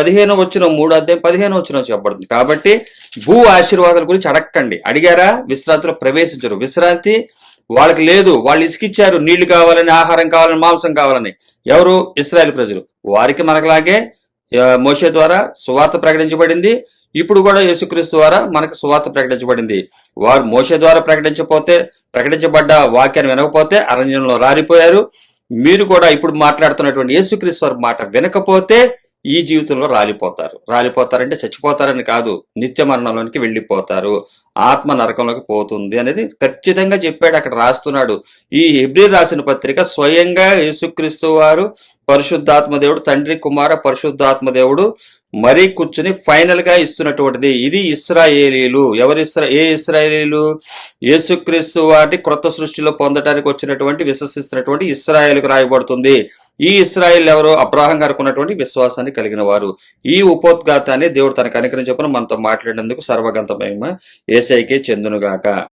15వ వచనం 3వ అధ్యాయం 15వ వచనం చెప్పబడుతుంది. కాబట్టి భూ ఆశీర్వాదాల గురించి అడక్కండి. అడిగారా? విశ్రాంతిలో ప్రవేశించరు. విశ్రాంతి వాళ్ళకి లేదు. వాళ్ళు ఇసుకిచ్చారు, నీళ్లు కావాలని, ఆహారం కావాలని, మాంసం కావాలని. ఎవరు? ఇశ్రాయేలు ప్రజలు. వారికి మనకులాగే మోషే ద్వారా సువార్త ప్రకటించబడింది. ఇప్పుడు కూడా యేసుక్రీస్తు ద్వారా మనకు సువార్త ప్రకటించబడింది. వారు మోషే ద్వారా ప్రకటించబడ్డ వాక్యాన్ని వినకపోతే అరణ్యంలో రాలిపోయారు. మీరు కూడా ఇప్పుడు మాట్లాడుతున్నటువంటి యేసుక్రీస్తు వారి మాట వినకపోతే ఈ జీవితంలో రాలిపోతారంటే చచ్చిపోతారని కాదు, నిత్య మరణంలోనికి వెళ్ళిపోతారు, ఆత్మ నరకంలోకి పోతుంది అనేది ఖచ్చితంగా చెప్పాడు. అక్కడ రాస్తున్నాడు. ఈ హెబ్రీ రాసిన పత్రిక స్వయంగా యేసుక్రీస్తు వారు పరిశుద్ధాత్మ దేవుడు, తండ్రి కుమార పరిశుద్ధాత్మ దేవుడు మరీ కూర్చుని ఫైనల్ గా ఇస్తున్నటువంటిది. ఇది ఇశ్రాయేలీలు. ఏ ఇశ్రాయేలీలు? యేసుక్రీస్తు వారిని క్రొత్త సృష్టిలో పొందడానికి వచ్చినటువంటి విశ్వసిస్తున్నటువంటి ఇశ్రాయేలుకు రాయబడుతుంది. ఈ ఇశ్రాయేల్ ఎవరు? అబ్రాహం గారికి ఉన్నటువంటి విశ్వాసాన్ని కలిగిన వారు. ఈ ఉపోద్ఘాతాన్ని దేవుడు తనకు అనుగ్రహించి మనతో మాట్లాడినందుకు సర్వగంత మహిమ యేసయ్యకే చెందునుగాక.